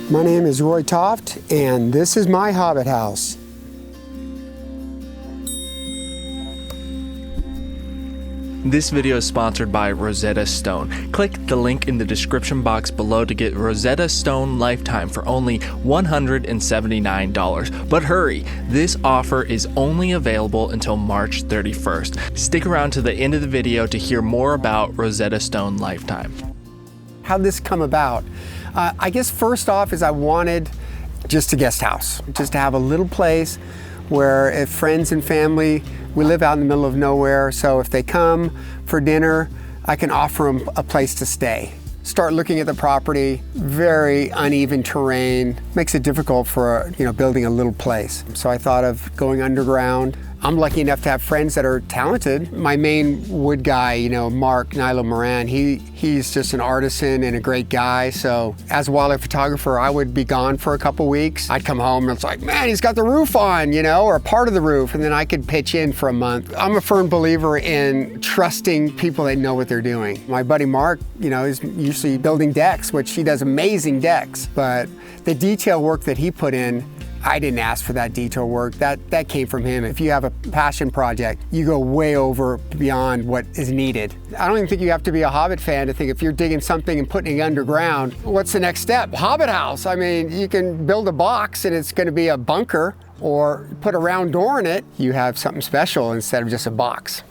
My name is Roy Toft, and this is my Hobbit house. This video is sponsored by Rosetta Stone. Click the link in the description box below to get Rosetta Stone Lifetime for only $179. But hurry, this offer is only available until March 31st. Stick around to the end of the video to hear more about Rosetta Stone Lifetime. How'd this come about? I guess first off is I wanted just a guest house, just to have a little place where if friends and family, we live out in the middle of nowhere, so if they come for dinner, I can offer them a place to stay. Start looking at the property, very uneven terrain, makes it difficult for building a little place. So I thought of going underground. I'm lucky enough to have friends that are talented. My main wood guy, Mark Nilo Moran, he's just an artisan and a great guy. So as a wildlife photographer, I would be gone for a couple weeks. I'd come home and it's like, man, he's got the roof on, or a part of the roof, and then I could pitch in for a month. I'm a firm believer in trusting people that know what they're doing. My buddy Mark, is usually building decks, which he does amazing decks, but the detail work that he put in, I didn't ask for that detail work. That came from him. If you have a passion project, you go way over beyond what is needed. I don't even think you have to be a Hobbit fan to think if you're digging something and putting it underground, what's the next step? Hobbit house. I mean, you can build a box and it's going to be a bunker, or put a round door in it. You have something special instead of just a box.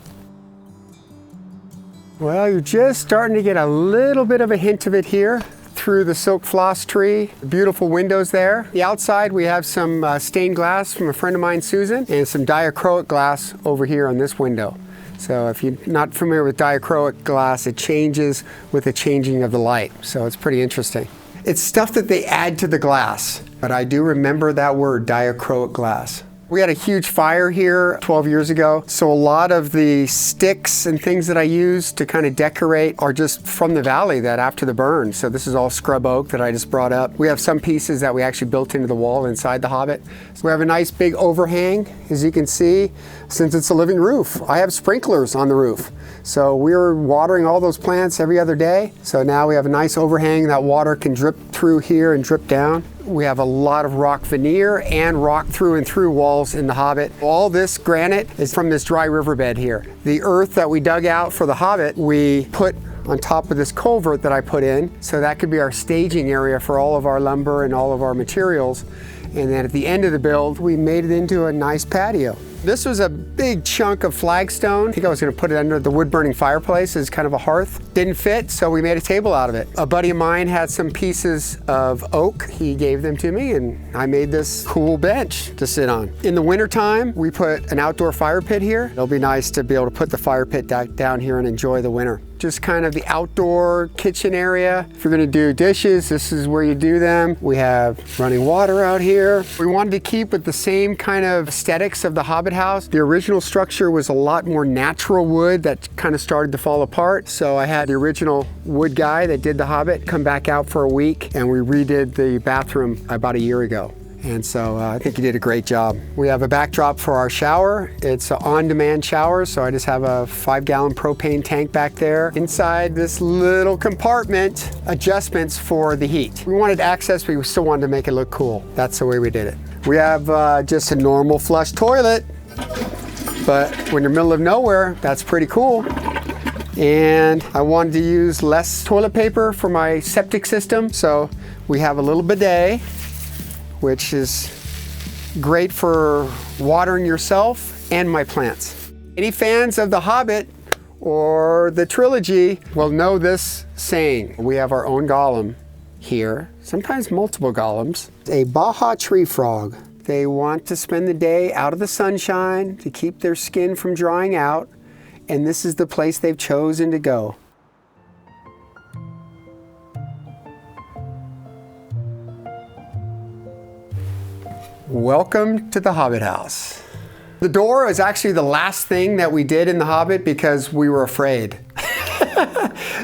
Well, you're just starting to get a little bit of a hint of it here through the silk floss tree. Beautiful windows there. The outside we have some stained glass from a friend of mine, Susan, and some diachroic glass over here on this window. So if you're not familiar with diachroic glass, it changes with the changing of the light. So it's pretty interesting. It's stuff that they add to the glass, but I do remember that word, diachroic glass. We had a huge fire here 12 years ago, so a lot of the sticks and things that I use to kind of decorate are just from the valley that after the burn. So this is all scrub oak that I just brought up. We have some pieces that we actually built into the wall inside the Hobbit. So we have a nice big overhang, as you can see, since it's a living roof. I have sprinklers on the roof. So we're watering all those plants every other day. So now we have a nice overhang that water can drip through here and drip down. We have a lot of rock veneer and rock through and through walls in the Hobbit. All this granite is from this dry riverbed here. The earth that we dug out for the Hobbit, we put on top of this culvert that I put in. So that could be our staging area for all of our lumber and all of our materials. And then at the end of the build, we made it into a nice patio. This was a big chunk of flagstone. I think I was gonna put it under the wood-burning fireplace as kind of a hearth. Didn't fit, so we made a table out of it. A buddy of mine had some pieces of oak. He gave them to me, and I made this cool bench to sit on. In the wintertime, we put an outdoor fire pit here. It'll be nice to be able to put the fire pit down here and enjoy the winter. Just kind of the outdoor kitchen area. If you're gonna do dishes, this is where you do them. We have running water out here. We wanted to keep with the same kind of aesthetics of the Hobbit house. The original structure was a lot more natural wood that kind of started to fall apart. So I had the original wood guy that did the Hobbit come back out for a week, and we redid the bathroom about a year ago. And so I think he did a great job. We have a backdrop for our shower. It's an on-demand shower, so I just have a 5-gallon propane tank back there. Inside this little compartment, adjustments for the heat. We wanted access, but we still wanted to make it look cool. That's the way we did it. We have just a normal flush toilet, but when you're in the middle of nowhere, that's pretty cool. And I wanted to use less toilet paper for my septic system, so we have a little bidet, which is great for watering yourself and my plants. Any fans of The Hobbit or the trilogy will know this saying. We have our own golem here, sometimes multiple golems. A Baja tree frog. They want to spend the day out of the sunshine to keep their skin from drying out, and this is the place they've chosen to go. Welcome to the Hobbit house. The door is actually the last thing that we did in the Hobbit because we were afraid.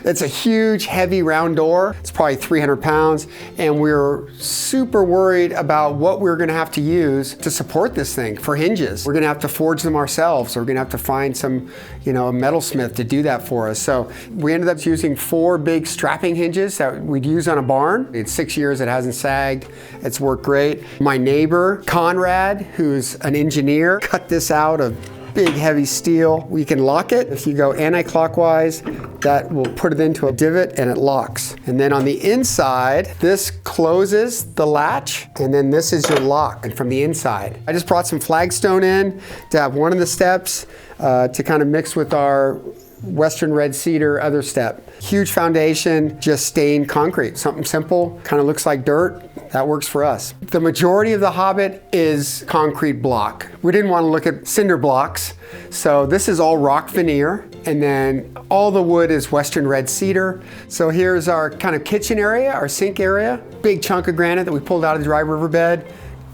It's a huge, heavy round door. It's probably 300 pounds, and we're super worried about what we're gonna have to use to support this thing for hinges. We're gonna have to forge them ourselves. We're gonna have to find some, a metalsmith to do that for us. So we ended up using 4 big strapping hinges that we'd use on a barn. It's 6 years, it hasn't sagged. It's worked great. My neighbor, Conrad, who's an engineer, cut this out of big heavy steel. We can lock it. If you go anti-clockwise, that will put it into a divot and it locks. And then on the inside, this closes the latch, and then this is your lock and from the inside. I just brought some flagstone in to have one of the steps to kind of mix with our Western red cedar other step. Huge foundation, just stained concrete. Something simple, kind of looks like dirt. That works for us. The majority of the Hobbit is concrete block. We didn't want to look at cinder blocks, so this is all rock veneer, and then all the wood is Western red cedar. So here's our kind of kitchen area, our sink area. Big chunk of granite that we pulled out of the dry riverbed,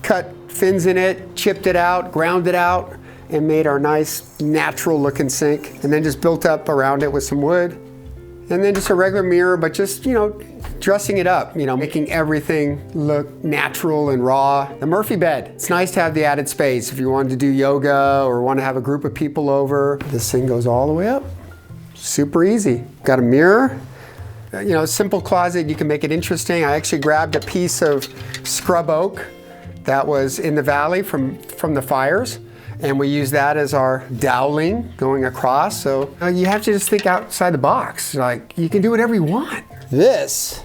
cut fins in it, chipped it out, ground it out, and made our nice natural looking sink, and then just built up around it with some wood. And then just a regular mirror, but just, dressing it up, making everything look natural and raw. The Murphy bed, it's nice to have the added space if you wanted to do yoga or want to have a group of people over. This thing goes all the way up. Super easy. Got a mirror. A simple closet, you can make it interesting. I actually grabbed a piece of scrub oak that was in the valley from the fires, and we use that as our doweling going across. So you have to just think outside the box. Like, you can do whatever you want. This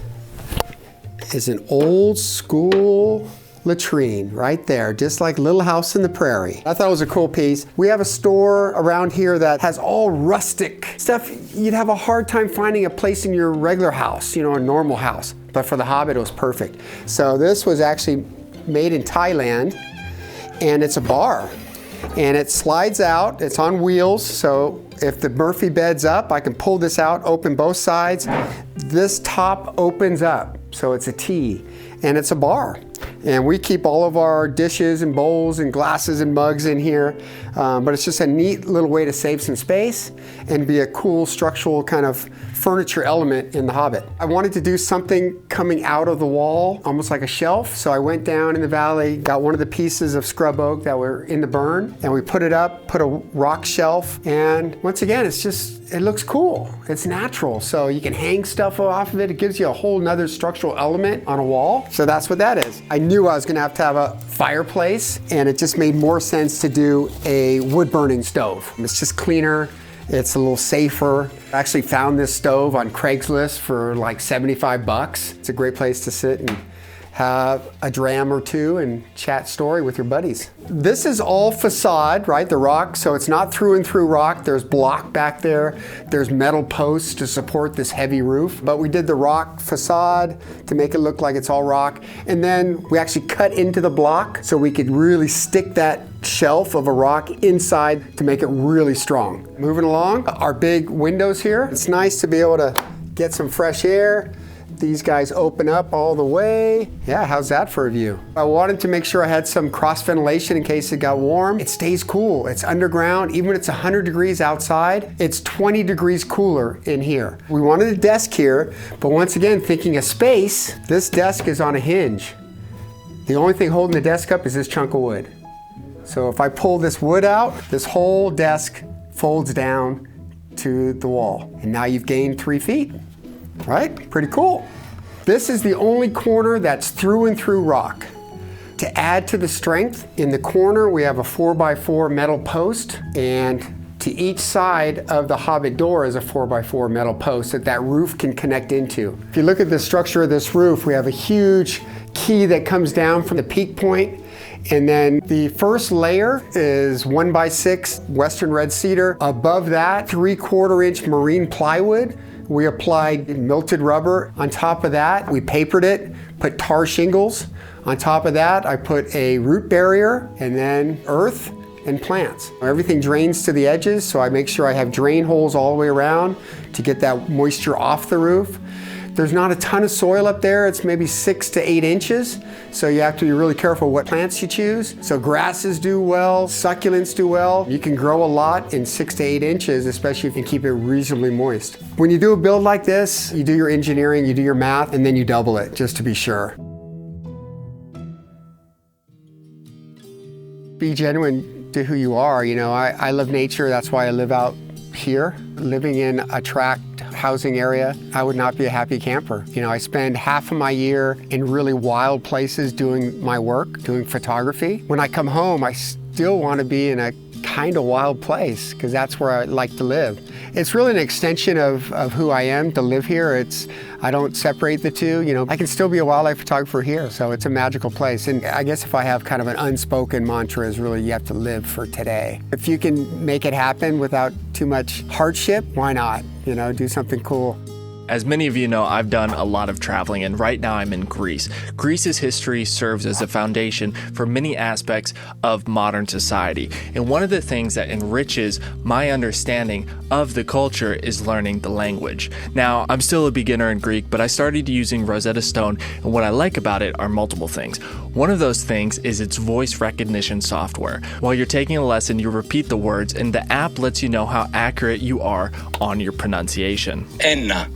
is an old school latrine right there, just like Little House on the Prairie. I thought it was a cool piece. We have a store around here that has all rustic stuff. You'd have a hard time finding a place in your regular house, a normal house. But for the Hobbit, it was perfect. So this was actually made in Thailand, and it's a bar. And it slides out, it's on wheels, so if the Murphy bed's up, I can pull this out, open both sides. This top opens up, so it's a T, and it's a bar. And we keep all of our dishes and bowls and glasses and mugs in here, but it's just a neat little way to save some space and be a cool structural kind of furniture element in the Hobbit. I wanted to do something coming out of the wall, almost like a shelf, so I went down in the valley, got one of the pieces of scrub oak that were in the burn, and we put it up, put a rock shelf, and once again, it looks cool. It's natural, so you can hang stuff off of it. It gives you a whole nother structural element on a wall, so that's what that is. I knew I was gonna have to have a fireplace, and it just made more sense to do a wood-burning stove. It's just cleaner, it's a little safer. I actually found this stove on Craigslist for like 75 bucks. It's a great place to sit and have a dram or two and chat story with your buddies. This is all facade, right? The rock, so it's not through and through rock. There's block back there. There's metal posts to support this heavy roof. But we did the rock facade to make it look like it's all rock. And then we actually cut into the block so we could really stick that shelf of a rock inside to make it really strong. Moving along, our big windows here. It's nice to be able to get some fresh air. These guys open up all the way. Yeah, how's that for a view? I wanted to make sure I had some cross ventilation in case it got warm. It stays cool. It's underground. Even when it's 100 degrees outside, it's 20 degrees cooler in here. We wanted a desk here, but once again, thinking of space, this desk is on a hinge. The only thing holding the desk up is this chunk of wood. So if I pull this wood out, this whole desk folds down to the wall. And now you've gained 3 feet. Right? Pretty cool. This is the only corner that's through and through rock. To add to the strength, in the corner we have a 4x4 metal post, and to each side of the Hobbit door is a 4x4 metal post that roof can connect into. If you look at the structure of this roof, we have a huge key that comes down from the peak point, and then the first layer is 1x6 Western red cedar. Above that, 3/4 inch marine plywood. We applied melted rubber. On top of that, we papered it, put tar shingles. On top of that, I put a root barrier, and then earth and plants. Everything drains to the edges, so I make sure I have drain holes all the way around to get that moisture off the roof. There's not a ton of soil up there. It's maybe 6 to 8 inches. So you have to be really careful what plants you choose. So grasses do well, succulents do well. You can grow a lot in 6 to 8 inches, especially if you keep it reasonably moist. When you do a build like this, you do your engineering, you do your math, and then you double it just to be sure. Be genuine to who you are. You know, I love nature. That's why I live out here. Living in a tract housing area, I would not be a happy camper. You know, I spend half of my year in really wild places doing my work, doing photography. When I come home, I still want to be in a kind of wild place because that's where I like to live. It's really an extension of who I am to live here. I don't separate the two. You know, I can still be a wildlife photographer here, so it's a magical place. And I guess if I have kind of an unspoken mantra is really you have to live for today. If you can make it happen without too much hardship, why not? You know, do something cool. As many of you know, I've done a lot of traveling, and right now I'm in Greece. Greece's history serves as a foundation for many aspects of modern society. And one of the things that enriches my understanding of the culture is learning the language. Now, I'm still a beginner in Greek, but I started using Rosetta Stone, and what I like about it are multiple things. One of those things is its voice recognition software. While you're taking a lesson, you repeat the words, and the app lets you know how accurate you are on your pronunciation. Enna.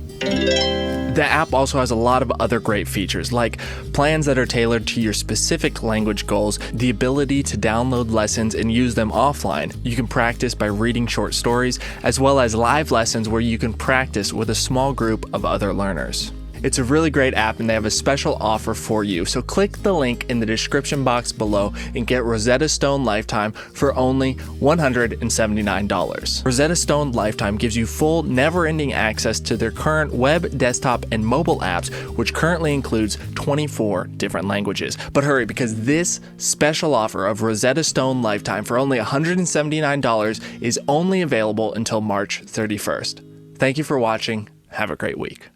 The app also has a lot of other great features, like plans that are tailored to your specific language goals, the ability to download lessons and use them offline. You can practice by reading short stories, as well as live lessons where you can practice with a small group of other learners. It's a really great app, and they have a special offer for you. So click the link in the description box below and get Rosetta Stone Lifetime for only $179. Rosetta Stone Lifetime gives you full, never-ending access to their current web, desktop, and mobile apps, which currently includes 24 different languages. But hurry, because this special offer of Rosetta Stone Lifetime for only $179 is only available until March 31st. Thank you for watching. Have a great week.